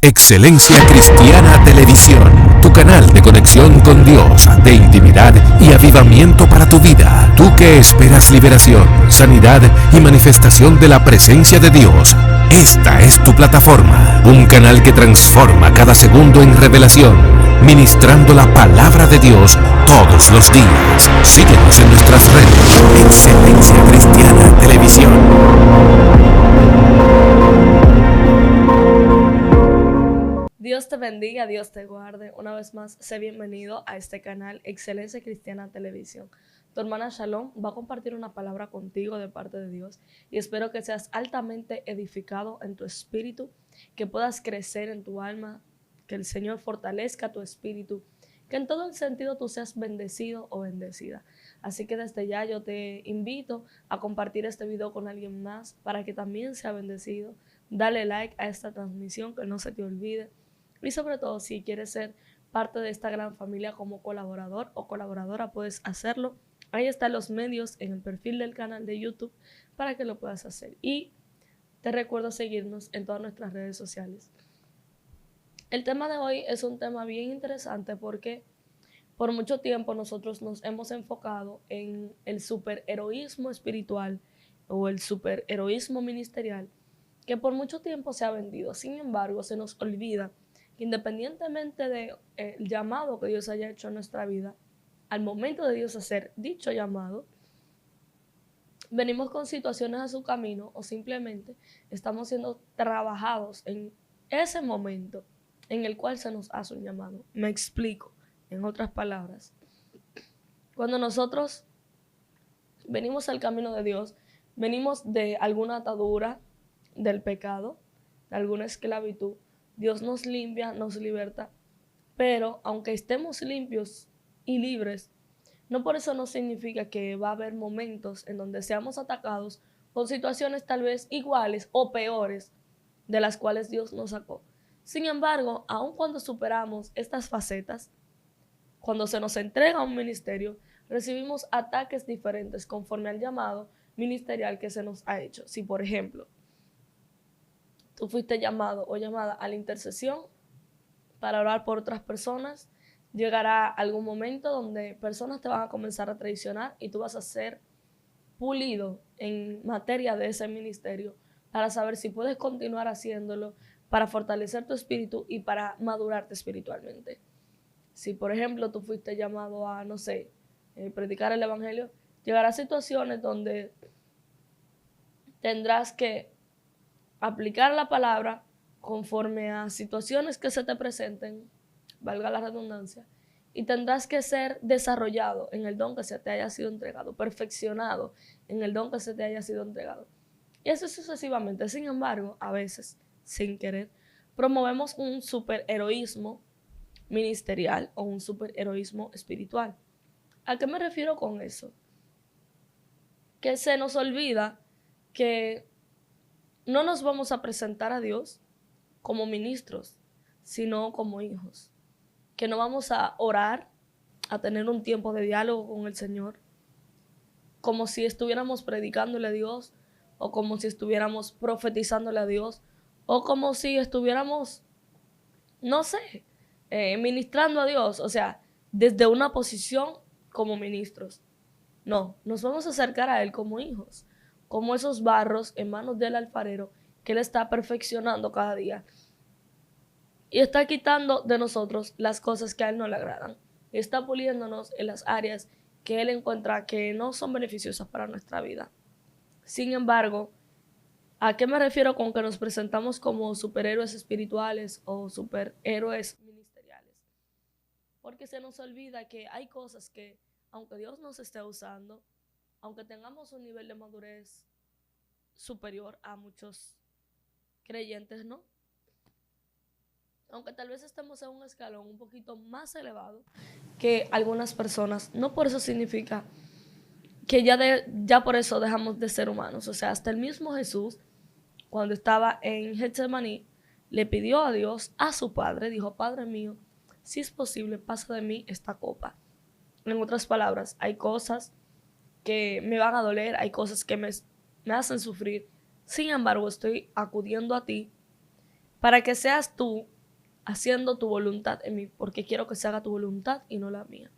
Excelencia Cristiana Televisión, tu canal de conexión con Dios, de intimidad y avivamiento para tu vida. Tú que esperas liberación, sanidad y manifestación de la presencia de Dios, esta es tu plataforma. Un canal que transforma cada segundo en revelación, ministrando la palabra de Dios todos los días. Síguenos en nuestras redes. Excelencia Cristiana Televisión. Dios te bendiga, Dios te guarde. Una vez más, sé bienvenido a este canal Excelencia Cristiana Televisión. Tu hermana Shalom va a compartir una palabra contigo de parte de Dios y espero que seas altamente edificado en tu espíritu, que puedas crecer en tu alma, que el Señor fortalezca tu espíritu, que en todo el sentido tú seas bendecido o bendecida. Así que desde ya yo te invito a compartir este video con alguien más para que también sea bendecido. Dale like a esta transmisión, que no se te olvide. Y sobre todo, si quieres ser parte de esta gran familia como colaborador o colaboradora, puedes hacerlo. Ahí están los medios en el perfil del canal de YouTube para que lo puedas hacer. Y te recuerdo seguirnos en todas nuestras redes sociales. El tema de hoy es un tema bien interesante porque por mucho tiempo nosotros nos hemos enfocado en el superheroísmo espiritual o el superheroísmo ministerial, que por mucho tiempo se ha vendido. Sin embargo, se nos olvida que independientemente del llamado que Dios haya hecho en nuestra vida, al momento de Dios hacer dicho llamado, venimos con situaciones a su camino o simplemente estamos siendo trabajados en ese momento en el cual se nos hace un llamado. Me explico, en otras palabras. Cuando nosotros venimos al camino de Dios, venimos de alguna atadura del pecado, de alguna esclavitud. Dios nos limpia, nos liberta, pero aunque estemos limpios y libres, no por eso no significa que va a haber momentos en donde seamos atacados con situaciones tal vez iguales o peores de las cuales Dios nos sacó. Sin embargo, aun cuando superamos estas facetas, cuando se nos entrega un ministerio, recibimos ataques diferentes conforme al llamado ministerial que se nos ha hecho. Si, por ejemplo, tú fuiste llamado o llamada a la intercesión para orar por otras personas, llegará algún momento donde personas te van a comenzar a traicionar y tú vas a ser pulido en materia de ese ministerio para saber si puedes continuar haciéndolo, para fortalecer tu espíritu y para madurarte espiritualmente. Si, por ejemplo, tú fuiste llamado a, no sé, predicar el evangelio, llegará situaciones donde tendrás que aplicar la palabra conforme a situaciones que se te presenten, valga la redundancia, y tendrás que ser desarrollado en el don que se te haya sido entregado, perfeccionado en el don que se te haya sido entregado. Y eso sucesivamente. Sin embargo, a veces, sin querer, promovemos un superheroísmo ministerial o un superheroísmo espiritual. ¿A qué me refiero con eso? Que se nos olvida que no nos vamos a presentar a Dios como ministros, sino como hijos. Que no vamos a orar, a tener un tiempo de diálogo con el Señor, como si estuviéramos predicándole a Dios, o como si estuviéramos profetizándole a Dios, o como si estuviéramos, no sé, ministrando a Dios, o sea, desde una posición como ministros. No, nos vamos a acercar a Él como hijos, como esos barros en manos del alfarero que Él está perfeccionando cada día. Y está quitando de nosotros las cosas que a Él no le agradan. Y está puliéndonos en las áreas que Él encuentra que no son beneficiosas para nuestra vida. Sin embargo, ¿a qué me refiero con que nos presentamos como superhéroes espirituales o superhéroes ministeriales? Porque se nos olvida que hay cosas que, aunque Dios nos esté usando, aunque tengamos un nivel de madurez superior a muchos creyentes, ¿no? Aunque tal vez estemos en un escalón un poquito más elevado que algunas personas, no por eso significa que ya por eso dejamos de ser humanos. O sea, hasta el mismo Jesús, cuando estaba en Getsemaní, le pidió a Dios, a su Padre, dijo: Padre mío, si es posible, pasa de mí esta copa. En otras palabras, hay cosas que me van a doler, hay cosas que me hacen sufrir. Sin embargo, estoy acudiendo a ti para que seas tú haciendo tu voluntad en mí, porque quiero que se haga tu voluntad y no la mía.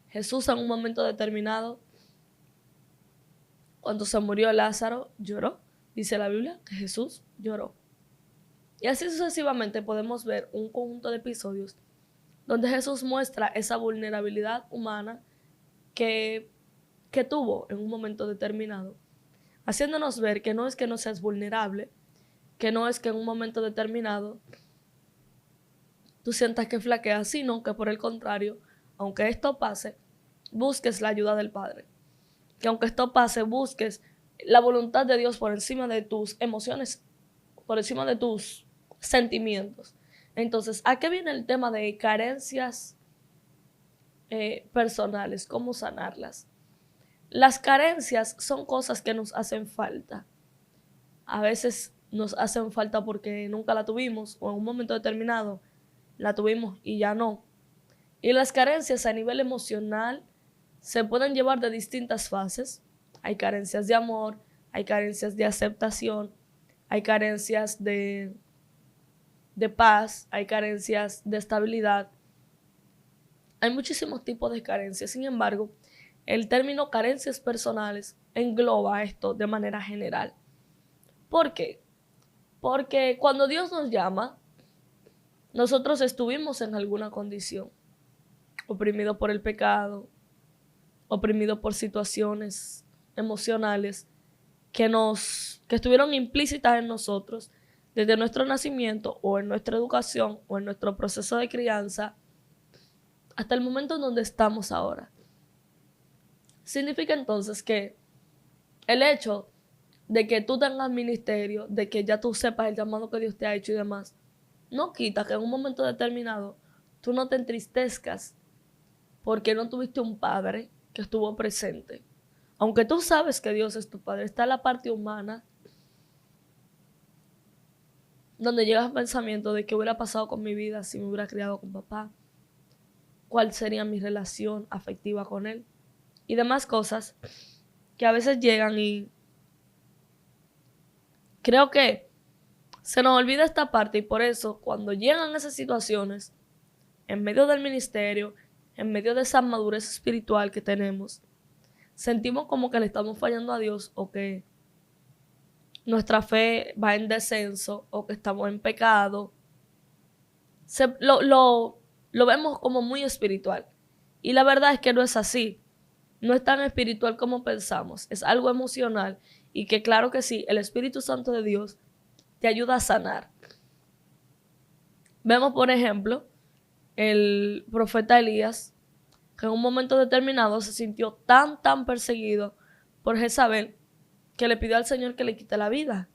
Jesús en un momento determinado, cuando se murió Lázaro, lloró. Dice la Biblia que Jesús lloró. Y así sucesivamente podemos ver un conjunto de episodios donde Jesús muestra esa vulnerabilidad humana que tuvo en un momento determinado, haciéndonos ver que no es que no seas vulnerable, que no es que en un momento determinado tú sientas que flaqueas, sino que por el contrario, aunque esto pase, busques la ayuda del Padre. Que aunque esto pase, busques la voluntad de Dios por encima de tus emociones, por encima de tus sentimientos. Entonces, ¿a qué viene el tema de carencias personales? ¿Cómo sanarlas? Las carencias son cosas que nos hacen falta. A veces nos hacen falta porque nunca la tuvimos o en un momento determinado la tuvimos y ya no. Y las carencias a nivel emocional se pueden llevar de distintas fases. Hay carencias de amor, hay carencias de aceptación, hay carencias de paz, hay carencias de estabilidad. Hay muchísimos tipos de carencias. Sin embargo, el término carencias personales engloba esto de manera general. ¿Por qué? Porque cuando Dios nos llama, nosotros estuvimos en alguna condición, oprimido por el pecado, oprimido por situaciones emocionales que estuvieron implícitas en nosotros desde nuestro nacimiento o en nuestra educación o en nuestro proceso de crianza hasta el momento en donde estamos ahora. Significa entonces que el hecho de que tú tengas ministerio, de que ya tú sepas el llamado que Dios te ha hecho y demás, no quita que en un momento determinado tú no te entristezcas porque no tuviste un padre que estuvo presente. Aunque tú sabes que Dios es tu padre, está la parte humana donde llegas al pensamiento de qué hubiera pasado con mi vida si me hubiera criado con papá, cuál sería mi relación afectiva con él y demás cosas que a veces llegan y creo que se nos olvida esta parte y por eso cuando llegan esas situaciones, en medio del ministerio, en medio de esa madurez espiritual que tenemos, sentimos como que le estamos fallando a Dios o que nuestra fe va en descenso o que estamos en pecado. Lo vemos como muy espiritual. Y la verdad es que no es así. No es tan espiritual como pensamos. Es algo emocional y que claro que sí, el Espíritu Santo de Dios te ayuda a sanar. Vemos, por ejemplo, el profeta Elías, que en un momento determinado se sintió tan perseguido por Jezabel que le pidió al Señor que le quite la vida.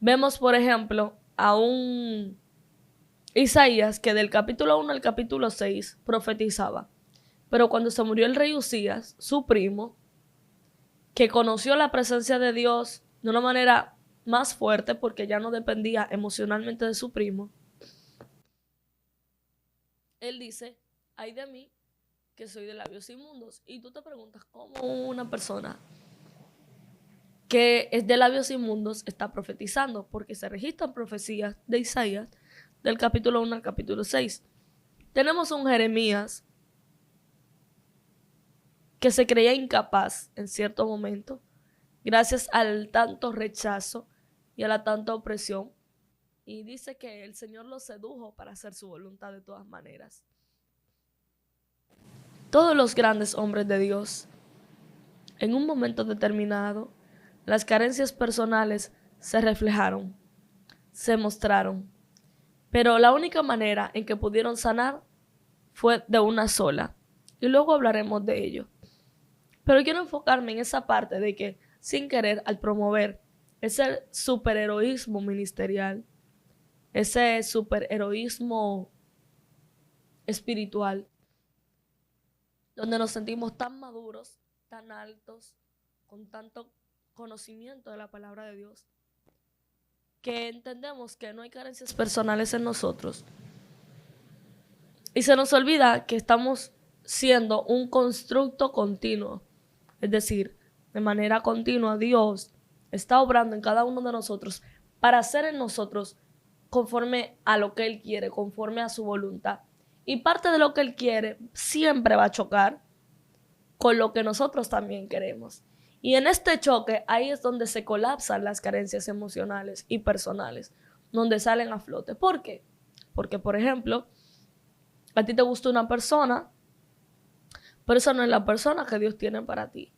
Vemos, por ejemplo, a un Isaías que del capítulo 1 al capítulo 6 profetizaba. Pero cuando se murió el rey Usías, su primo, que conoció la presencia de Dios de una manera más fuerte porque ya no dependía emocionalmente de su primo, él dice, ay de mí que soy de labios inmundos. Y tú te preguntas cómo una persona que es de labios inmundos está profetizando, porque se registran profecías de Isaías del capítulo 1 al capítulo 6. Tenemos un Jeremías que se creía incapaz en cierto momento, gracias al tanto rechazo y a la tanta opresión, y dice que el Señor lo sedujo para hacer su voluntad de todas maneras. Todos los grandes hombres de Dios, en un momento determinado, las carencias personales se reflejaron, se mostraron, pero la única manera en que pudieron sanar fue de una sola, y luego hablaremos de ello. Pero quiero enfocarme en esa parte de que, sin querer, al promover ese superheroísmo ministerial, ese superheroísmo espiritual, donde nos sentimos tan maduros, tan altos, con tanto conocimiento de la palabra de Dios, que entendemos que no hay carencias personales en nosotros. Y se nos olvida que estamos siendo un constructo continuo. Es decir, de manera continua Dios está obrando en cada uno de nosotros para hacer en nosotros conforme a lo que Él quiere, conforme a su voluntad. Y parte de lo que Él quiere siempre va a chocar con lo que nosotros también queremos. Y en este choque, ahí es donde se colapsan las carencias emocionales y personales, donde salen a flote. ¿Por qué? Porque, por ejemplo, a ti te gusta una persona, pero esa no es la persona que Dios tiene para ti.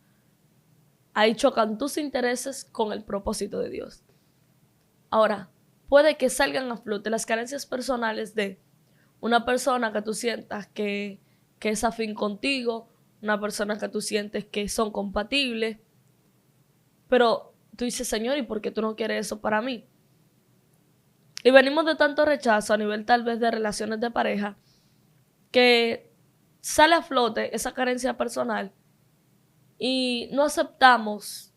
Ahí chocan tus intereses con el propósito de Dios. Ahora, puede que salgan a flote las carencias personales de una persona que tú sientas que es afín contigo, una persona que tú sientes que son compatibles, pero tú dices, Señor, ¿y por qué tú no quieres eso para mí? Y venimos de tanto rechazo a nivel tal vez de relaciones de pareja, que sale a flote esa carencia personal y no aceptamos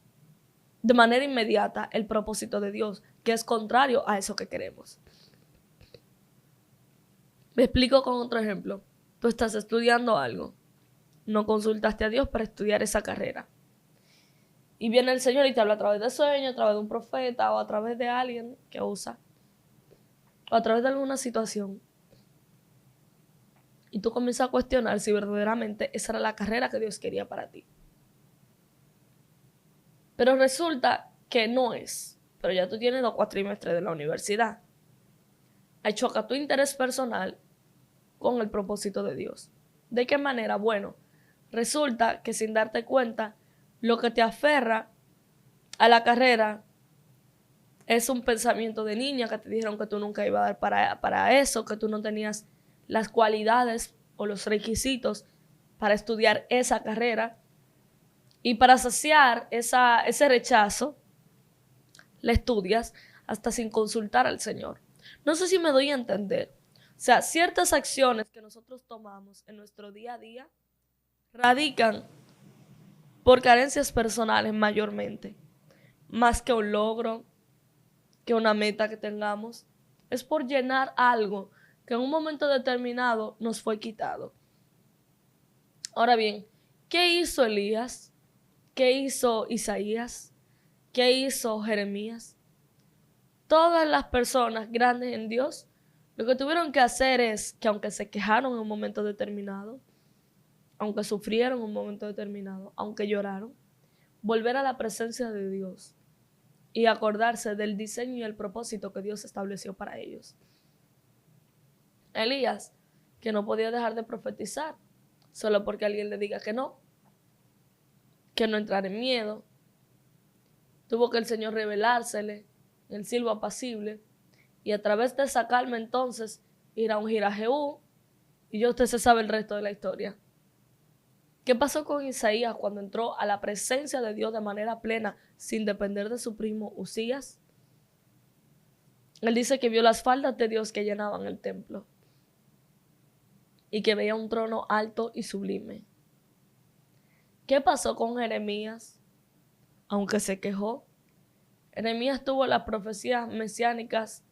de manera inmediata el propósito de Dios, que es contrario a eso que queremos. Me explico con otro ejemplo. Tú estás estudiando algo, no consultaste a Dios para estudiar esa carrera. Y viene el Señor y te habla a través de sueños, a través de un profeta o a través de alguien que usa, o a través de alguna situación. Y tú comienzas a cuestionar si verdaderamente esa era la carrera que Dios quería para ti. Pero resulta que no es. Pero ya tú tienes 2 cuatrimestres de la universidad. Ahí choca tu interés personal con el propósito de Dios. ¿De qué manera? Bueno, resulta que sin darte cuenta, lo que te aferra a la carrera es un pensamiento de niña que te dijeron que tú nunca ibas a dar para eso, que tú no tenías las cualidades o los requisitos para estudiar esa carrera. Y para saciar ese rechazo, la estudias hasta sin consultar al Señor. No sé si me doy a entender. O sea, ciertas acciones que nosotros tomamos en nuestro día a día radican por carencias personales mayormente, más que un logro, que una meta que tengamos. Es por llenar algo que en un momento determinado nos fue quitado. Ahora bien, ¿qué hizo Elías? ¿Qué hizo Isaías? ¿Qué hizo Jeremías? Todas las personas grandes en Dios, lo que tuvieron que hacer es que aunque se quejaron en un momento determinado, aunque sufrieron en un momento determinado, aunque lloraron, volver a la presencia de Dios y acordarse del diseño y el propósito que Dios estableció para ellos. Elías, que no podía dejar de profetizar, solo porque alguien le diga que no entrar en miedo. Tuvo que el Señor revelársele el silbo apacible y a través de esa calma entonces ir a ungir a Jehú, y ya usted se sabe el resto de la historia. ¿Qué pasó con Isaías cuando entró a la presencia de Dios de manera plena sin depender de su primo Usías? Él dice que vio las faldas de Dios que llenaban el templo y que veía un trono alto y sublime. ¿Qué pasó con Jeremías? Aunque se quejó, Jeremías tuvo las profecías mesiánicas,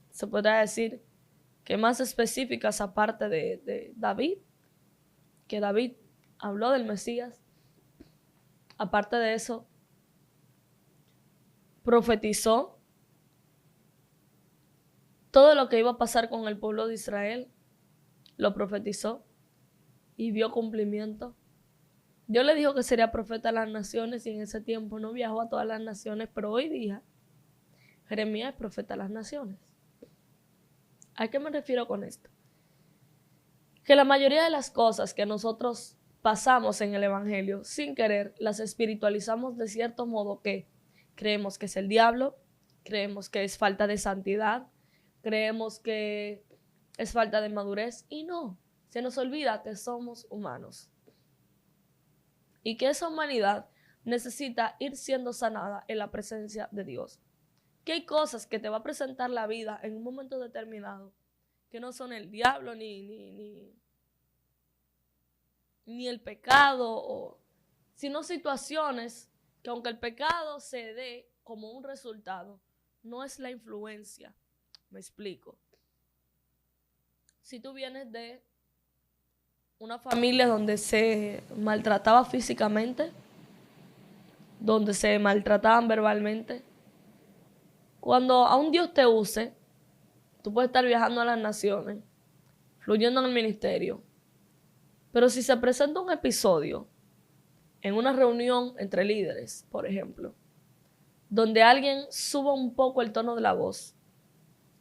se podría decir, que más específicas aparte de David, que David habló del Mesías. Aparte de eso, profetizó todo lo que iba a pasar con el pueblo de Israel, lo profetizó y vio cumplimiento. Dios le dijo que sería profeta a las naciones y en ese tiempo no viajó a todas las naciones, pero hoy día Jeremías es profeta a las naciones. ¿A qué me refiero con esto? Que la mayoría de las cosas que nosotros pasamos en el Evangelio sin querer las espiritualizamos de cierto modo, que creemos que es el diablo, creemos que es falta de santidad, creemos que es falta de madurez, y no, se nos olvida que somos humanos y que esa humanidad necesita ir siendo sanada en la presencia de Dios. Que hay cosas que te va a presentar la vida en un momento determinado que no son el diablo ni el pecado, sino situaciones que, aunque el pecado se dé como un resultado, no es la influencia. Me explico. Si tú vienes de una familia donde se maltrataba físicamente, donde se maltrataban verbalmente, cuando a un Dios te use, Tú puedes estar viajando a las naciones, fluyendo en el ministerio. Pero si se presenta un episodio en una reunión entre líderes, por ejemplo, donde alguien suba un poco el tono de la voz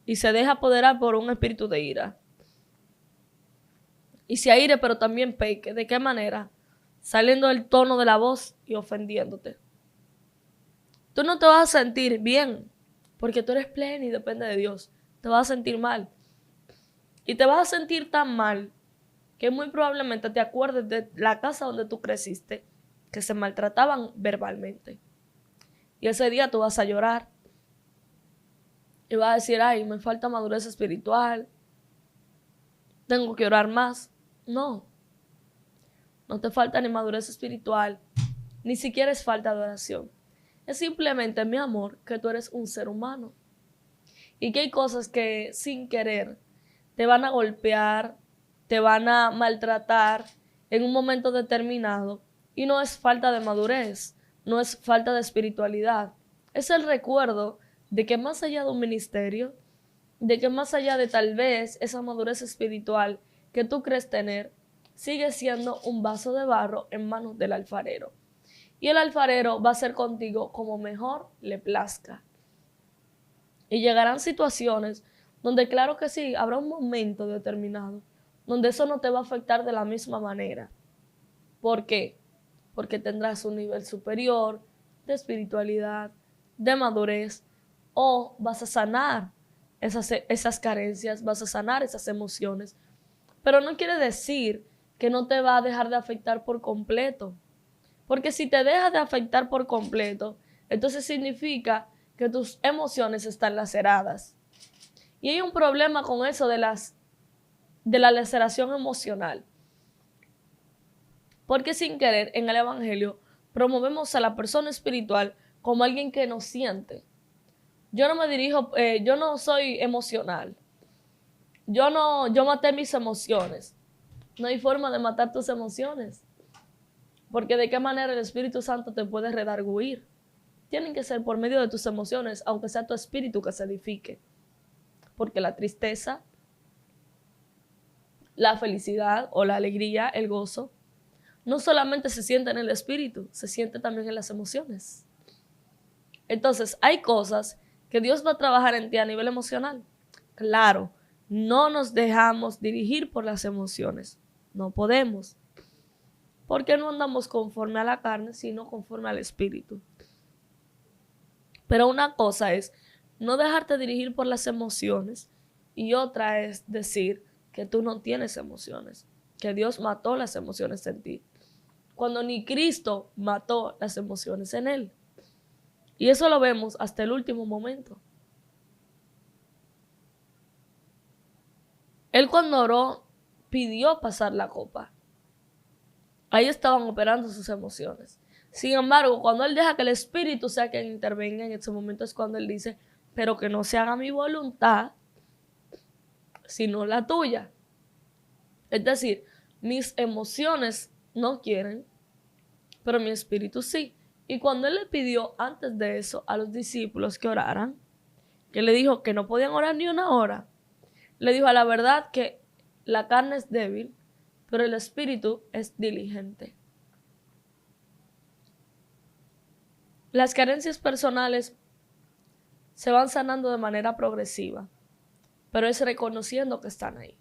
y se deja apoderar por un espíritu de ira, y se aire pero también peque, ¿de qué manera? Saliendo del tono de la voz y ofendiéndote. Tú no te vas a sentir bien, porque tú eres pleno y depende de Dios. Te vas a sentir mal. Y te vas a sentir tan mal que muy probablemente te acuerdes de la casa donde tú creciste, que se maltrataban verbalmente. Y ese día tú vas a llorar y vas a decir, ay, me falta madurez espiritual, tengo que orar más. No, no te falta ni madurez espiritual, ni siquiera es falta de oración. Es simplemente, mi amor, que tú eres un ser humano y que hay cosas que sin querer te van a golpear, te van a maltratar en un momento determinado, y no es falta de madurez, no es falta de espiritualidad, es el recuerdo de que más allá de un ministerio, de que más allá de tal vez esa madurez espiritual que tú crees tener, sigue siendo un vaso de barro en manos del alfarero. Y el alfarero va a hacer contigo como mejor le plazca. Y llegarán situaciones donde, claro que sí, habrá un momento determinado donde eso no te va a afectar de la misma manera. ¿Por qué? Porque tendrás un nivel superior de espiritualidad, de madurez, o vas a sanar esas carencias, vas a sanar esas emociones. Pero no quiere decir que no te va a dejar de afectar por completo. Porque si te deja de afectar por completo, entonces significa que tus emociones están laceradas. Y hay un problema con eso de la laceración emocional. Porque sin querer en el evangelio promovemos a la persona espiritual como alguien que no siente. Yo no soy emocional. Yo maté mis emociones. No hay forma de matar tus emociones. Porque de qué manera el Espíritu Santo te puede redarguir. Tienen que ser por medio de tus emociones, aunque sea tu espíritu que se edifique. Porque la tristeza, la felicidad o la alegría, el gozo, no solamente se siente en el espíritu, se siente también en las emociones. Entonces, hay cosas que Dios va a trabajar en ti a nivel emocional. Claro, no nos dejamos dirigir por las emociones. No podemos. Porque no andamos conforme a la carne, sino conforme al espíritu. Pero una cosa es no dejarte dirigir por las emociones y otra es decir que tú no tienes emociones, que Dios mató las emociones en ti, cuando ni Cristo mató las emociones en él. Y eso lo vemos hasta el último momento. Él cuando oró pidió pasar la copa. Ahí estaban operando sus emociones. Sin embargo, cuando él deja que el Espíritu sea quien intervenga, en ese momento es cuando él dice, pero que no se haga mi voluntad, sino la tuya. Es decir, mis emociones no quieren, pero mi espíritu sí. Y cuando él le pidió antes de eso a los discípulos que oraran, que le dijo que no podían orar ni una hora, le dijo a la verdad que la carne es débil, pero el espíritu es diligente. Las carencias personales se van sanando de manera progresiva, pero es reconociendo que están ahí.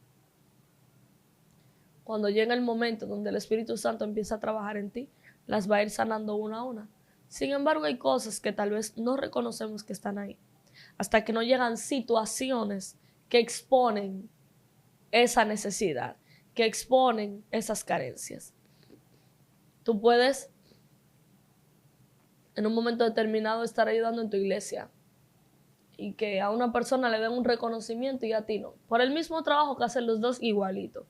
Cuando llega el momento donde el Espíritu Santo empieza a trabajar en ti, las va a ir sanando una a una. Sin embargo, hay cosas que tal vez no reconocemos que están ahí, hasta que no llegan situaciones que exponen esa necesidad, que exponen esas carencias. Tú puedes en un momento determinado estar ayudando en tu iglesia y que a una persona le den un reconocimiento y a ti no, por el mismo trabajo que hacen los dos igualito.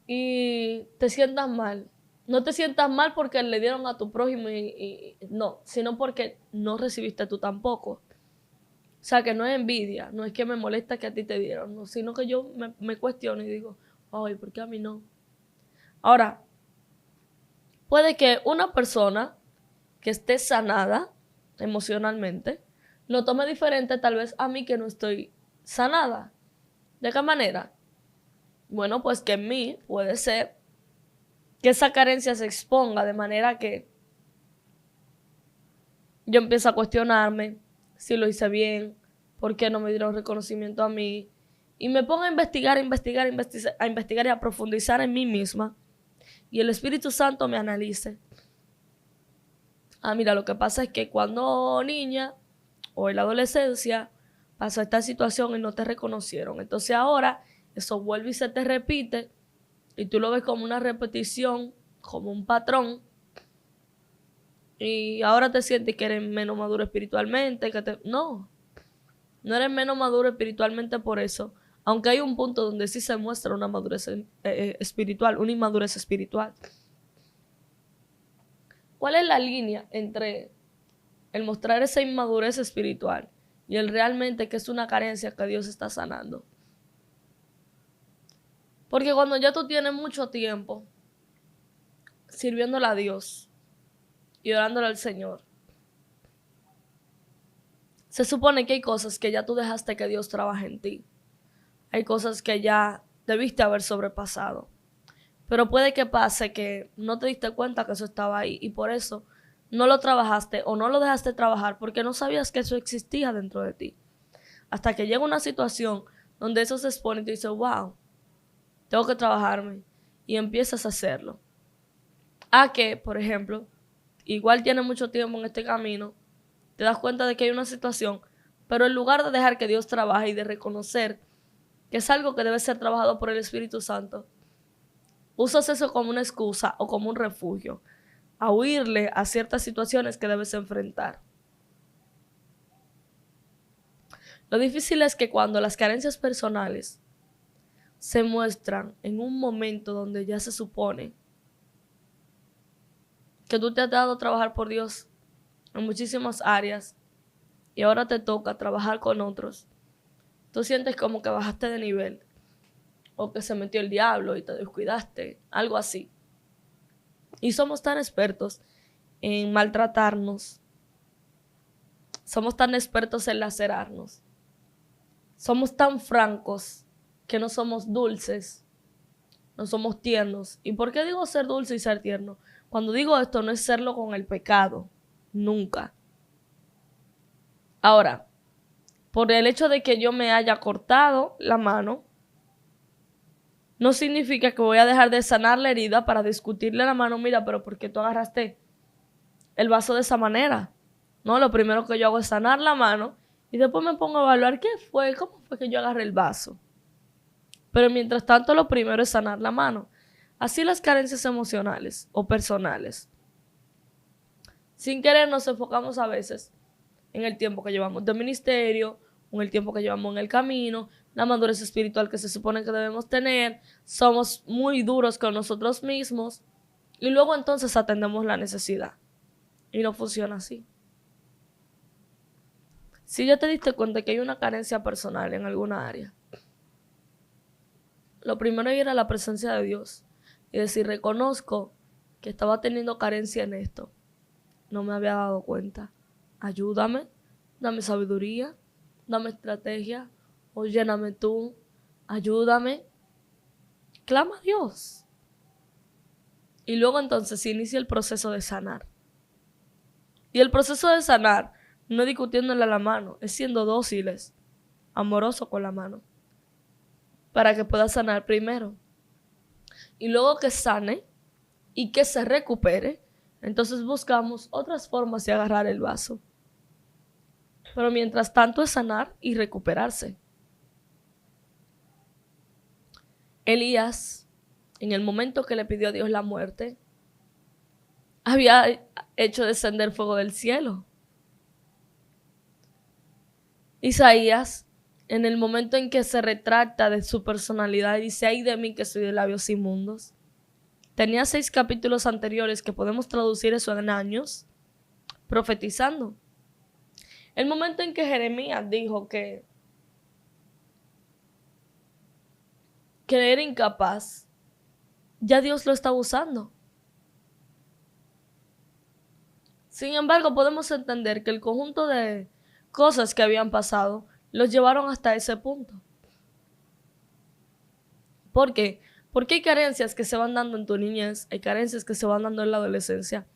Y te sientas mal. No te sientas mal porque le dieron a tu prójimo no, sino porque no recibiste tú tampoco. O sea, que no es envidia, no es que me molesta que a ti te dieron, no, sino que yo me cuestiono y digo, ay, ¿por qué a mí no? Ahora, puede que una persona que esté sanada emocionalmente lo tome diferente tal vez a mí que no estoy sanada. ¿De qué manera? Bueno, pues que en mí puede ser que esa carencia se exponga de manera que yo empiezo a cuestionarme si lo hice bien, por qué no me dieron reconocimiento a mí, y me pongo a investigar y a profundizar en mí misma, y el Espíritu Santo me analice. Mira, lo que pasa es que cuando niña o en la adolescencia pasó esta situación y no te reconocieron. Entonces ahora eso vuelve y se te repite y tú lo ves como una repetición, como un patrón. Y ahora te sientes que eres menos maduro espiritualmente. No eres menos maduro espiritualmente por eso. Aunque hay un punto donde sí se muestra una madurez espiritual, una inmadurez espiritual. ¿Cuál es la línea entre el mostrar esa inmadurez espiritual y el realmente que es una carencia que Dios está sanando? Porque cuando ya tú tienes mucho tiempo sirviéndole a Dios y orándole al Señor, se supone que hay cosas que ya tú dejaste que Dios trabaje en ti. Hay cosas que ya debiste haber sobrepasado. Pero puede que pase que no te diste cuenta que eso estaba ahí y por eso no lo trabajaste o no lo dejaste trabajar porque no sabías que eso existía dentro de ti. Hasta que llega una situación donde eso se expone y tú dices, wow, tengo que trabajarme, y empiezas a hacerlo. Que, por ejemplo, igual tienes mucho tiempo en este camino, te das cuenta de que hay una situación, pero en lugar de dejar que Dios trabaje y de reconocer que es algo que debe ser trabajado por el Espíritu Santo, usas eso como una excusa o como un refugio a huirle a ciertas situaciones que debes enfrentar. Lo difícil es que cuando las carencias personales se muestran en un momento donde ya se supone que tú te has dado a trabajar por Dios en muchísimas áreas y ahora te toca trabajar con otros, tú sientes como que bajaste de nivel o que se metió el diablo y te descuidaste, algo así. Y somos tan expertos en maltratarnos, somos tan expertos en lacerarnos, somos tan francos que no somos dulces, no somos tiernos. ¿Y por qué digo ser dulce y ser tierno? Cuando digo esto no es serlo con el pecado, nunca. Ahora, por el hecho de que yo me haya cortado la mano, no significa que voy a dejar de sanar la herida para discutirle a la mano, mira, pero ¿por qué tú agarraste el vaso de esa manera? No, lo primero que yo hago es sanar la mano y después me pongo a evaluar qué fue, cómo fue que yo agarré el vaso. Pero mientras tanto lo primero es sanar la mano. Así las carencias emocionales o personales. Sin querer nos enfocamos a veces en el tiempo que llevamos de ministerio, en el tiempo que llevamos en el camino, la madurez espiritual que se supone que debemos tener, somos muy duros con nosotros mismos y luego entonces atendemos la necesidad. Y no funciona así. Si ya te diste cuenta que hay una carencia personal en alguna área, lo primero es ir a la presencia de Dios y decir, reconozco que estaba teniendo carencia en esto. No me había dado cuenta. Ayúdame, dame sabiduría, dame estrategia, o lléname tú, ayúdame. Clama a Dios. Y luego entonces se inicia el proceso de sanar. Y el proceso de sanar no es discutiéndole a la mano, es siendo dóciles, amorosos con la mano, para que pueda sanar primero. Y luego que sane y que se recupere, entonces buscamos otras formas de agarrar el vaso. Pero mientras tanto es sanar y recuperarse. Elías, en el momento que le pidió a Dios la muerte, había hecho descender fuego del cielo. Isaías, en el momento en que se retracta de su personalidad y dice, ay de mí que soy de labios inmundos, tenía 6 capítulos anteriores que podemos traducir eso en años, profetizando. El momento en que Jeremías dijo que era incapaz, ya Dios lo estaba usando. Sin embargo, podemos entender que el conjunto de cosas que habían pasado los llevaron hasta ese punto. ¿Por qué? Porque hay carencias que se van dando en tu niñez, hay carencias que se van dando en la adolescencia.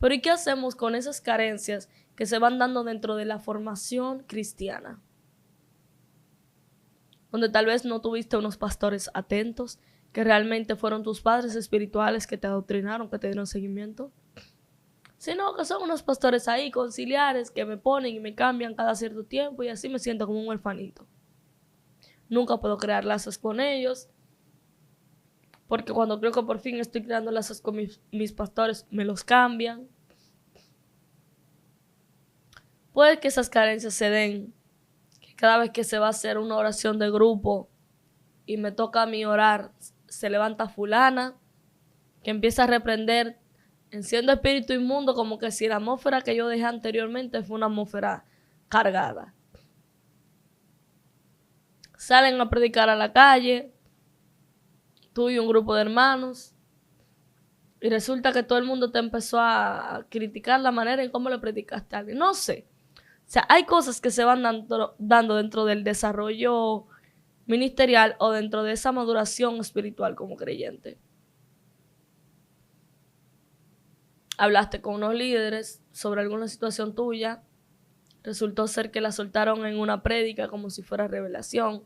Pero ¿y qué hacemos con esas carencias que se van dando dentro de la formación cristiana? Donde tal vez no tuviste unos pastores atentos, que realmente fueron tus padres espirituales que te adoctrinaron, que te dieron seguimiento. Sino que son unos pastores ahí, conciliares, que me ponen y me cambian cada cierto tiempo y así me siento como un huerfanito. Nunca puedo crear lazos con ellos, porque cuando creo que por fin estoy creando lazos con mis pastores, me los cambian. Puede que esas carencias se den, que cada vez que se va a hacer una oración de grupo y me toca a mí orar, se levanta fulana, que empieza a reprender, enciendo espíritu inmundo, como que si la atmósfera que yo dejé anteriormente fue una atmósfera cargada. Salen a predicar a la calle, tú y un grupo de hermanos, y resulta que todo el mundo te empezó a criticar la manera en cómo le predicaste a alguien. No sé. O sea, hay cosas que se van dando dentro del desarrollo ministerial o dentro de esa maduración espiritual como creyente. Hablaste con unos líderes sobre alguna situación tuya, resultó ser que la soltaron en una prédica como si fuera revelación.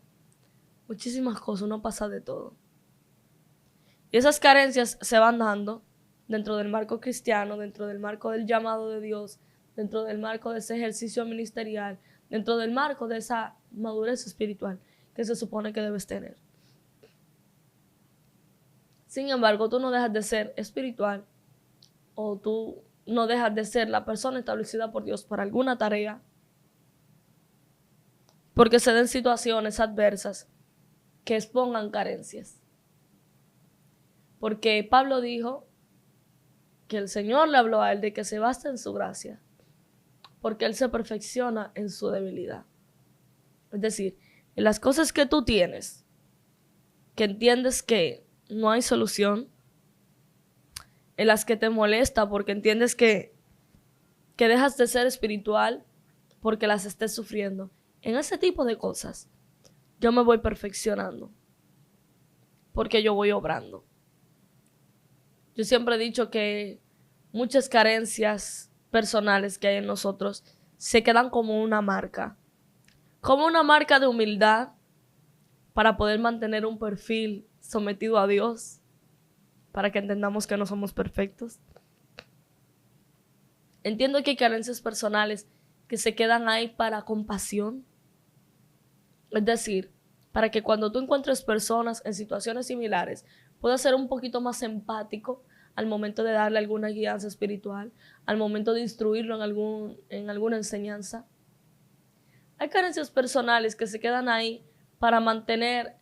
Muchísimas cosas, uno pasa de todo. Y esas carencias se van dando dentro del marco cristiano, dentro del marco del llamado de Dios, dentro del marco de ese ejercicio ministerial, dentro del marco de esa madurez espiritual que se supone que debes tener. Sin embargo, tú no dejas de ser espiritual o tú no dejas de ser la persona establecida por Dios para alguna tarea porque se den situaciones adversas que expongan carencias. Porque Pablo dijo que el Señor le habló a él de que se basta en su gracia, porque Él se perfecciona en su debilidad. Es decir, en las cosas que tú tienes, que entiendes que no hay solución, en las que te molesta porque entiendes que dejas de ser espiritual porque las estés sufriendo, en ese tipo de cosas, yo me voy perfeccionando, porque yo voy obrando. Yo siempre he dicho que muchas carencias personales que hay en nosotros se quedan como una marca de humildad para poder mantener un perfil sometido a Dios, para que entendamos que no somos perfectos. Entiendo que hay carencias personales que se quedan ahí para compasión, es decir, para que cuando tú encuentres personas en situaciones similares, puedas ser un poquito más empático al momento de darle alguna guianza espiritual, al momento de instruirlo en alguna enseñanza. Hay carencias personales que se quedan ahí para mantener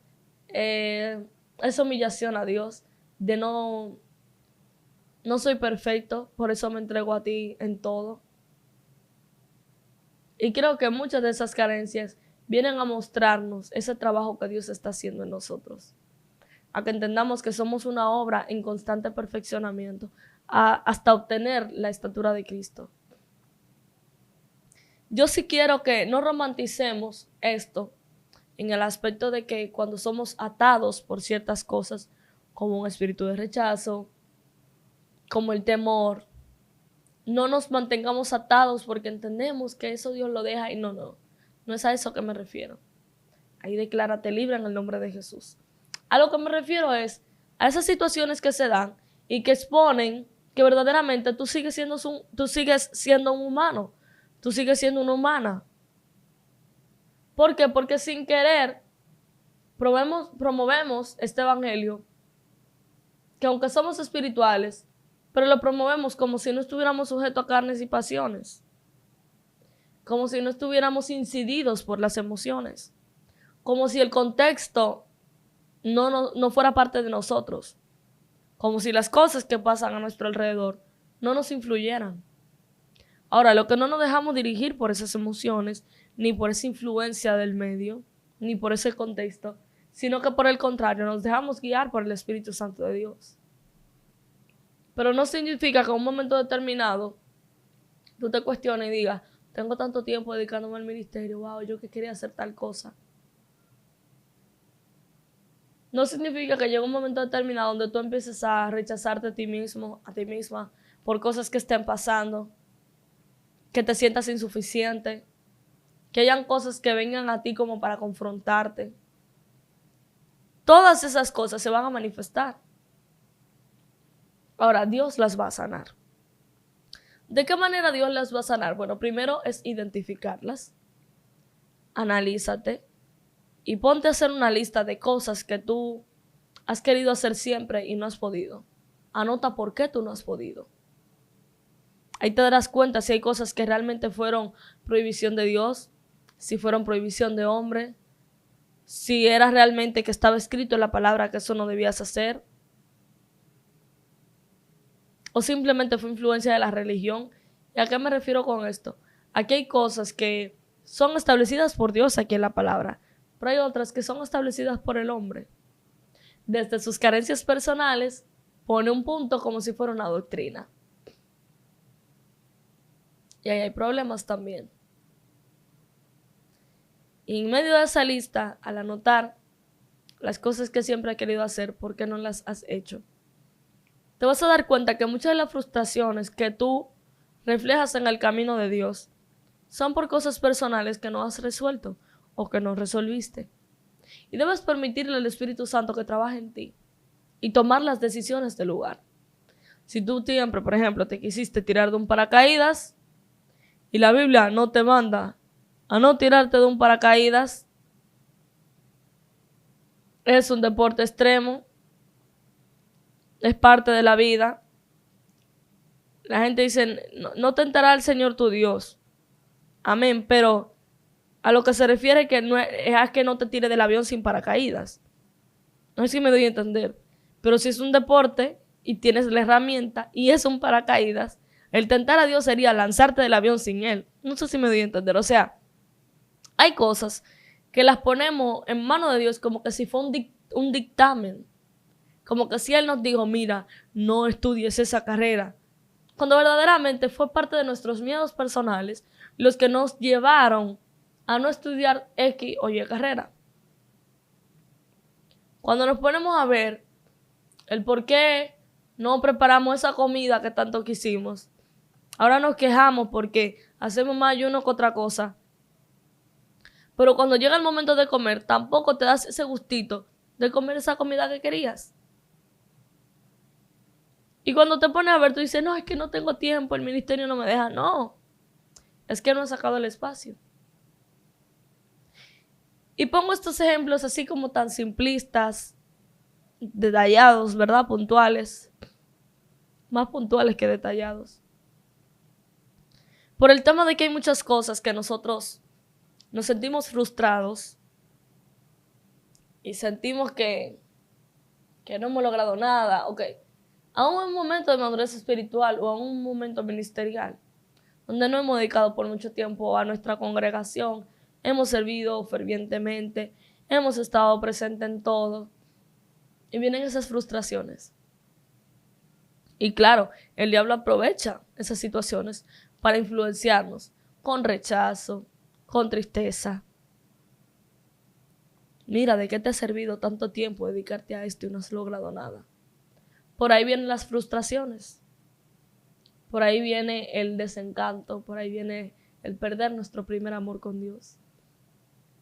esa humillación a Dios, de no soy perfecto, por eso me entrego a ti en todo. Y creo que muchas de esas carencias vienen a mostrarnos ese trabajo que Dios está haciendo en nosotros, a que entendamos que somos una obra en constante perfeccionamiento, hasta obtener la estatura de Cristo. Yo sí quiero que no romanticemos esto en el aspecto de que cuando somos atados por ciertas cosas, como un espíritu de rechazo, como el temor, no nos mantengamos atados porque entendemos que eso Dios lo deja y no es a eso que me refiero. Ahí declárate libre en el nombre de Jesús. A lo que me refiero es a esas situaciones que se dan y que exponen que verdaderamente tú sigues siendo un humano, tú sigues siendo una humana. ¿Por qué? Porque sin querer promovemos este evangelio, que aunque somos espirituales, pero lo promovemos como si no estuviéramos sujetos a carnes y pasiones, como si no estuviéramos incididos por las emociones, como si el contexto no fuera parte de nosotros, como si las cosas que pasan a nuestro alrededor no nos influyeran. Ahora, lo que no nos dejamos dirigir por esas emociones, ni por esa influencia del medio, ni por ese contexto, sino que por el contrario, nos dejamos guiar por el Espíritu Santo de Dios. Pero no significa que en un momento determinado tú te cuestiones y digas, tengo tanto tiempo dedicándome al ministerio, wow, yo que quería hacer tal cosa. No significa que llegue un momento determinado donde tú empieces a rechazarte a ti mismo, a ti misma, por cosas que estén pasando, que te sientas insuficiente, que hayan cosas que vengan a ti como para confrontarte. Todas esas cosas se van a manifestar. Ahora, Dios las va a sanar. ¿De qué manera Dios las va a sanar? Bueno, primero es identificarlas, analízate y ponte a hacer una lista de cosas que tú has querido hacer siempre y no has podido. Anota por qué tú no has podido. Ahí te darás cuenta si hay cosas que realmente fueron prohibición de Dios, si fueron prohibición de hombre, si era realmente que estaba escrito en la palabra que eso no debías hacer, o simplemente fue influencia de la religión. ¿Y a qué me refiero con esto? Aquí hay cosas que son establecidas por Dios aquí en la palabra, pero hay otras que son establecidas por el hombre. Desde sus carencias personales, pone un punto como si fuera una doctrina. Y ahí hay problemas también. Y en medio de esa lista, al anotar las cosas que siempre has querido hacer, ¿por qué no las has hecho? Te vas a dar cuenta que muchas de las frustraciones que tú reflejas en el camino de Dios son por cosas personales que no has resuelto o que no resolviste. Y debes permitirle al Espíritu Santo que trabaje en ti y tomar las decisiones del lugar. Si tú siempre, por ejemplo, te quisiste tirar de un paracaídas y la Biblia no te manda a no tirarte de un paracaídas, es un deporte extremo, es parte de la vida. La gente dice, no tentará al Señor tu Dios. Amén, pero a lo que se refiere que no es a que no te tire del avión sin paracaídas. No sé si me doy a entender. Pero si es un deporte y tienes la herramienta y es un paracaídas, el tentar a Dios sería lanzarte del avión sin él. No sé si me doy a entender. O sea, hay cosas que las ponemos en manos de Dios como que si fue un dictamen. Como que si Él nos dijo, mira, no estudies esa carrera. Cuando verdaderamente fue parte de nuestros miedos personales los que nos llevaron a no estudiar X o Y carrera. Cuando nos ponemos a ver el por qué no preparamos esa comida que tanto quisimos, ahora nos quejamos porque hacemos más ayuno que otra cosa. Pero cuando llega el momento de comer, tampoco te das ese gustito de comer esa comida que querías. Y cuando te pones a ver, tú dices, no, es que no tengo tiempo, el ministerio no me deja. No, es que no he sacado el espacio. Y pongo estos ejemplos así como tan simplistas, detallados, ¿verdad? Puntuales. Más puntuales que detallados. Por el tema de que hay muchas cosas que nosotros nos sentimos frustrados y sentimos que no hemos logrado nada. Ok, aún en un momento de madurez espiritual o en un momento ministerial, donde no hemos dedicado por mucho tiempo a nuestra congregación, hemos servido fervientemente, hemos estado presentes en todo, y vienen esas frustraciones. Y claro, el diablo aprovecha esas situaciones para influenciarnos con rechazo, con tristeza. Mira, ¿de qué te ha servido tanto tiempo dedicarte a esto y no has logrado nada? Por ahí vienen las frustraciones. Por ahí viene el desencanto. Por ahí viene el perder nuestro primer amor con Dios.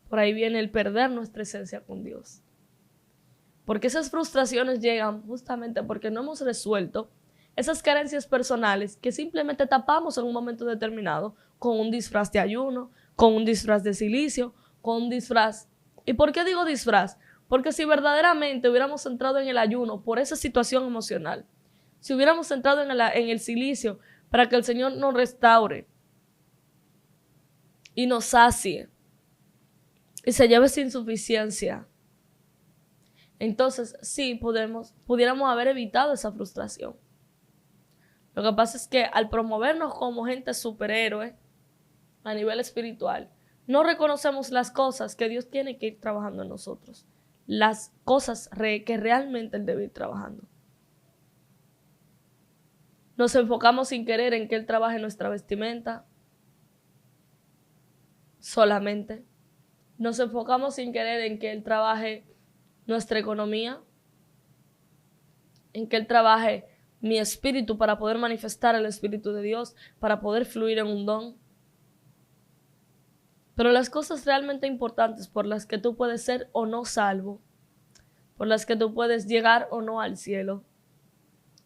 Por ahí viene el perder nuestra esencia con Dios. Porque esas frustraciones llegan justamente porque no hemos resuelto esas carencias personales que simplemente tapamos en un momento determinado con un disfraz de ayuno, con un disfraz de cilicio, con un disfraz. ¿Y por qué digo disfraz? Porque si verdaderamente hubiéramos entrado en el ayuno por esa situación emocional, si hubiéramos entrado en el cilicio para que el Señor nos restaure y nos sacie y se lleve esa insuficiencia, entonces sí pudiéramos haber evitado esa frustración. Lo que pasa es que al promovernos como gente superhéroe a nivel espiritual, no reconocemos las cosas que Dios tiene que ir trabajando en nosotros. Las cosas que realmente Él debe ir trabajando. Nos enfocamos sin querer en que Él trabaje nuestra vestimenta. solamente. Nos enfocamos sin querer en que Él trabaje nuestra economía, en que Él trabaje mi espíritu para poder manifestar el Espíritu de Dios, para poder fluir en un don. Pero las cosas realmente importantes por las que tú puedes ser o no salvo, por las que tú puedes llegar o no al cielo,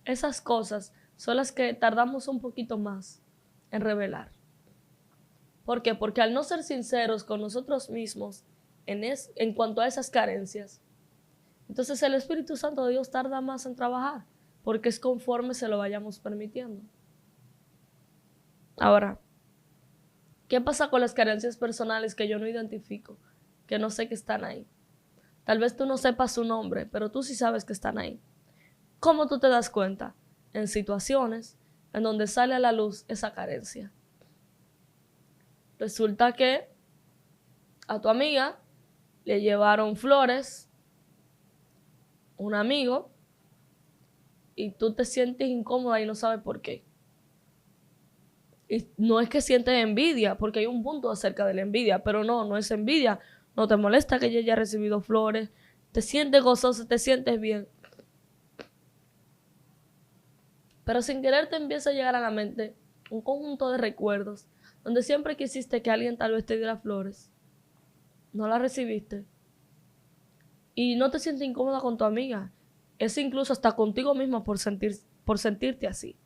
esas cosas son las que tardamos un poquito más en revelar. ¿Por qué? Porque al no ser sinceros con nosotros mismos en cuanto a esas carencias, entonces el Espíritu Santo de Dios tarda más en trabajar, porque es conforme se lo vayamos permitiendo. Ahora, ¿qué pasa con las carencias personales que yo no identifico, que no sé que están ahí? Tal vez tú no sepas su nombre, pero tú sí sabes que están ahí. ¿Cómo tú te das cuenta? En situaciones en donde sale a la luz esa carencia. Resulta que a tu amiga le llevaron flores, un amigo, y tú te sientes incómoda y no sabes por qué. Y no es que sientes envidia, porque hay un punto acerca de la envidia, pero no es envidia. No te molesta que ella haya recibido flores, te sientes gozoso, te sientes bien. Pero sin querer te empieza a llegar a la mente un conjunto de recuerdos donde siempre quisiste que alguien tal vez te diera flores. No las recibiste. Y no te sientes incómoda con tu amiga. Es incluso hasta contigo misma por sentirte así.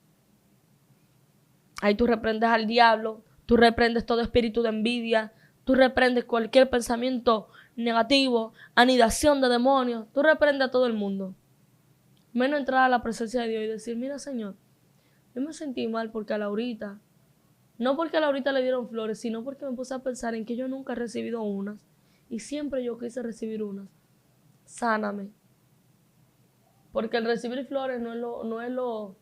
Ahí tú reprendes al diablo, tú reprendes todo espíritu de envidia, tú reprendes cualquier pensamiento negativo, anidación de demonios, tú reprendes a todo el mundo. Menos entrar a la presencia de Dios y decir, mira Señor, yo me sentí mal porque a Laurita, no porque a Laurita le dieron flores, sino porque me puse a pensar en que yo nunca he recibido unas y siempre yo quise recibir unas. Sáname. Porque el recibir flores no es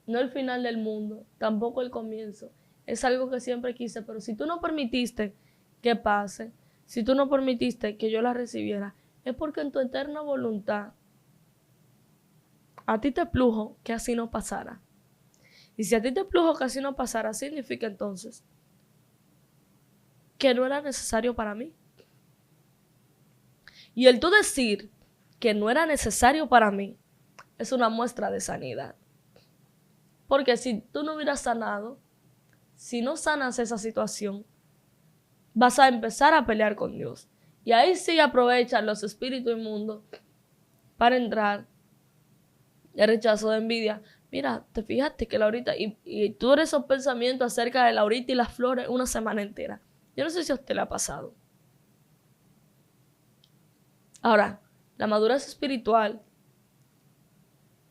el final del mundo, tampoco el comienzo. Es algo que siempre quise, pero si tú no permitiste que pase, si tú no permitiste que yo la recibiera, es porque en tu eterna voluntad a ti te plujo que así no pasara. Y si a ti te plujo que así no pasara, significa entonces que no era necesario para mí. Y el tú decir que no era necesario para mí es una muestra de sanidad. Porque si tú no hubieras sanado, si no sanas esa situación, vas a empezar a pelear con Dios. Y ahí sí aprovechan los espíritus inmundos para entrar. El rechazo de envidia. Mira, te fijaste que Laurita, y tú eres esos pensamientos acerca de Laurita y las flores una semana entera. Yo no sé si a usted le ha pasado. Ahora, la madurez espiritual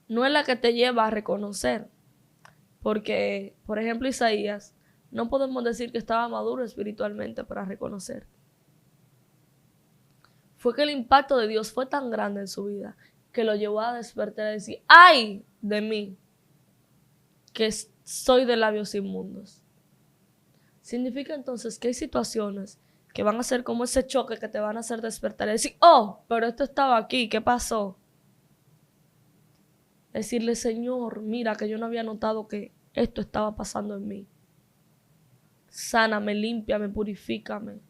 no es la que te lleva a reconocer. Porque, por ejemplo, Isaías, no podemos decir que estaba maduro espiritualmente para reconocer. Fue que el impacto de Dios fue tan grande en su vida que lo llevó a despertar y decir, ¡ay de mí! Que soy de labios inmundos. Significa entonces que hay situaciones que van a ser como ese choque que te van a hacer despertar y decir, oh, pero esto estaba aquí, ¿qué pasó? Decirle, Señor, mira que yo no había notado que esto estaba pasando en mí. Sáname, límpiame, purifícame.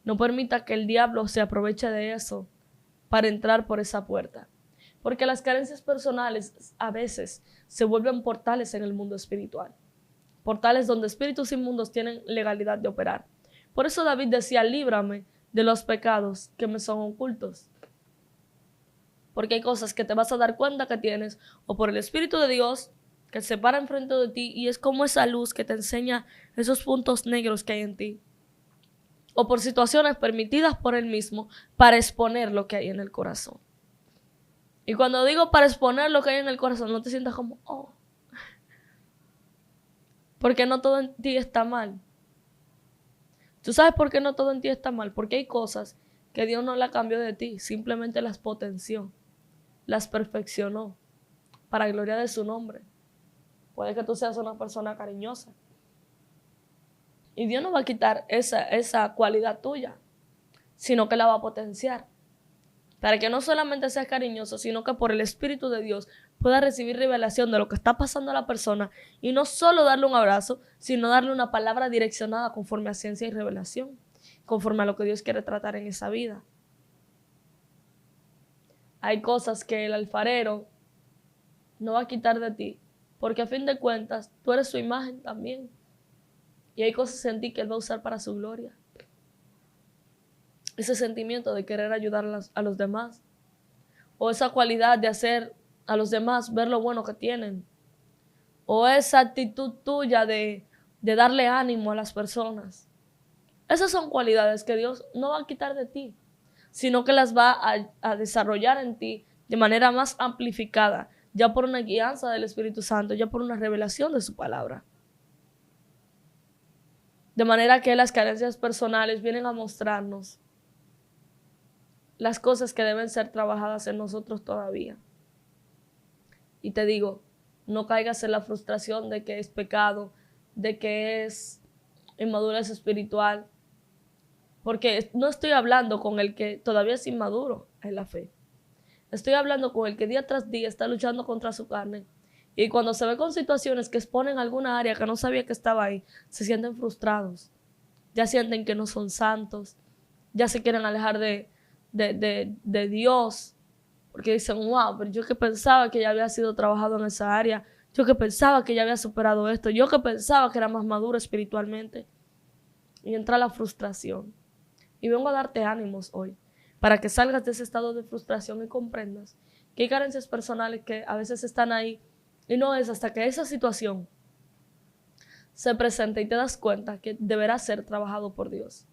No permita que el diablo se aproveche de eso para entrar por esa puerta. Porque las carencias personales a veces se vuelven portales en el mundo espiritual. Portales donde espíritus inmundos tienen legalidad de operar. Por eso David decía, líbrame de los pecados que me son ocultos. Porque hay cosas que te vas a dar cuenta que tienes, o por el Espíritu de Dios, que se para enfrente de ti, y es como esa luz que te enseña esos puntos negros que hay en ti. O por situaciones permitidas por Él mismo para exponer lo que hay en el corazón. Y cuando digo para exponer lo que hay en el corazón, no te sientas como, oh. Porque no todo en ti está mal. ¿Tú sabes por qué no todo en ti está mal? Porque hay cosas que Dios no las cambió de ti, simplemente las potenció, las perfeccionó para gloria de su nombre. Puede que tú seas una persona cariñosa. Y Dios no va a quitar esa cualidad tuya, sino que la va a potenciar. Para que no solamente seas cariñoso, sino que por el Espíritu de Dios pueda recibir revelación de lo que está pasando a la persona y no solo darle un abrazo, sino darle una palabra direccionada conforme a ciencia y revelación, conforme a lo que Dios quiere tratar en esa vida. Hay cosas que el alfarero no va a quitar de ti, porque a fin de cuentas tú eres su imagen también. Y hay cosas en ti que Él va a usar para su gloria. Ese sentimiento de querer ayudar a los demás, o esa cualidad de hacer a los demás ver lo bueno que tienen, o esa actitud tuya de darle ánimo a las personas. Esas son cualidades que Dios no va a quitar de ti, sino que las va a desarrollar en ti de manera más amplificada, ya por una guianza del Espíritu Santo, ya por una revelación de su palabra. De manera que las carencias personales vienen a mostrarnos las cosas que deben ser trabajadas en nosotros todavía. Y te digo, no caigas en la frustración de que es pecado, de que es inmadurez espiritual, porque no estoy hablando con el que todavía es inmaduro en la fe. Estoy hablando con el que día tras día está luchando contra su carne, y cuando se ve con situaciones que exponen alguna área que no sabía que estaba ahí, se sienten frustrados. Ya sienten que no son santos, ya se quieren alejar de Dios, porque dicen, wow, pero yo que pensaba que ya había sido trabajado en esa área, yo que pensaba que ya había superado esto, yo que pensaba que era más maduro espiritualmente. Y entra la frustración. Y vengo a darte ánimos hoy, para que salgas de ese estado de frustración y comprendas que hay carencias personales que a veces están ahí, y no es hasta que esa situación se presenta y te das cuenta que deberá ser trabajado por Dios.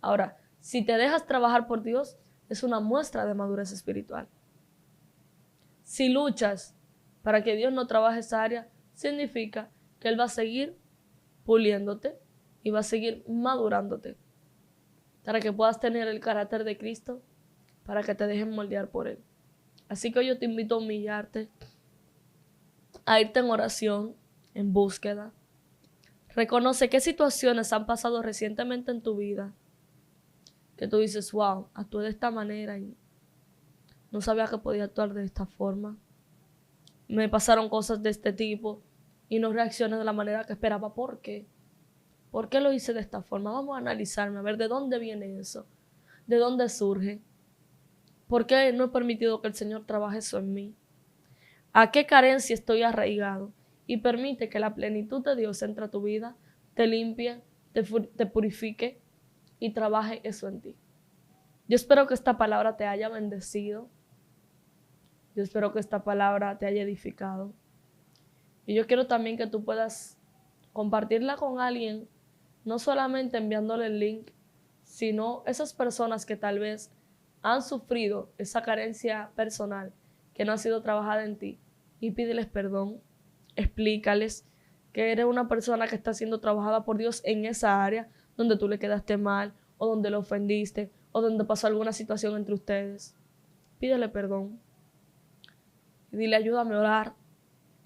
Ahora, si te dejas trabajar por Dios, es una muestra de madurez espiritual. Si luchas para que Dios no trabaje esa área, significa que Él va a seguir puliéndote y va a seguir madurándote para que puedas tener el carácter de Cristo, para que te dejen moldear por Él. Así que yo te invito a humillarte, a irte en oración, en búsqueda. Reconoce qué situaciones han pasado recientemente en tu vida que tú dices, wow, actué de esta manera y no sabía que podía actuar de esta forma. Me pasaron cosas de este tipo y no reaccioné de la manera que esperaba. ¿Por qué? ¿Por qué lo hice de esta forma? Vamos a analizarme, a ver de dónde viene eso, de dónde surge. ¿Por qué no he permitido que el Señor trabaje eso en mí? ¿A qué carencia estoy arraigado? Y permite que la plenitud de Dios entre a tu vida, te limpie, te purifique y trabaje eso en ti. Yo espero que esta palabra te haya bendecido. Yo espero que esta palabra te haya edificado. Y yo quiero también que tú puedas compartirla con alguien, no solamente enviándole el link, sino esas personas que tal vez han sufrido esa carencia personal que no ha sido trabajada en ti, y pídeles perdón, explícales que eres una persona que está siendo trabajada por Dios en esa área donde tú le quedaste mal, o donde lo ofendiste, o donde pasó alguna situación entre ustedes. Pídele perdón. Y dile, ayúdame a orar.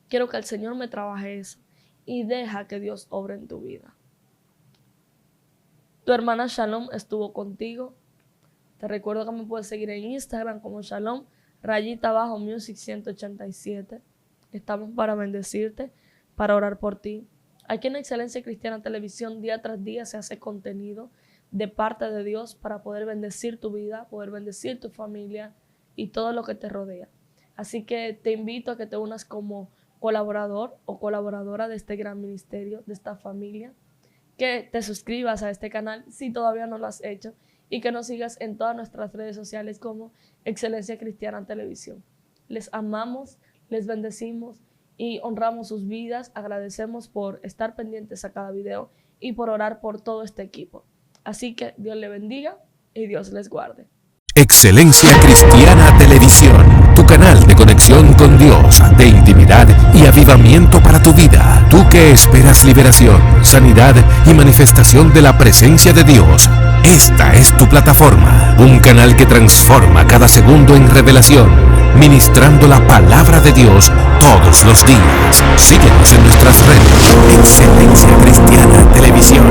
Quiero que el Señor me trabaje eso. Y deja que Dios obre en tu vida. Tu hermana Shalom estuvo contigo. Te recuerdo que me puedes seguir en Instagram como Shalom_Music 187. Estamos para bendecirte, para orar por ti. Aquí en Excelencia Cristiana Televisión, día tras día se hace contenido de parte de Dios para poder bendecir tu vida, poder bendecir tu familia y todo lo que te rodea. Así que te invito a que te unas como colaborador o colaboradora de este gran ministerio, de esta familia, que te suscribas a este canal si todavía no lo has hecho y que nos sigas en todas nuestras redes sociales como Excelencia Cristiana Televisión. Les amamos, les bendecimos y honramos sus vidas. Agradecemos por estar pendientes a cada video y por orar por todo este equipo. Así que Dios le bendiga y Dios les guarde. Excelencia Cristiana Televisión, tu canal de conexión con Dios, de intimidad y avivamiento para tu vida. Tú que esperas liberación, sanidad y manifestación de la presencia de Dios. Esta es tu plataforma, un canal que transforma cada segundo en revelación, ministrando la palabra de Dios todos los días. Síguenos en nuestras redes. Excelencia Cristiana Televisión.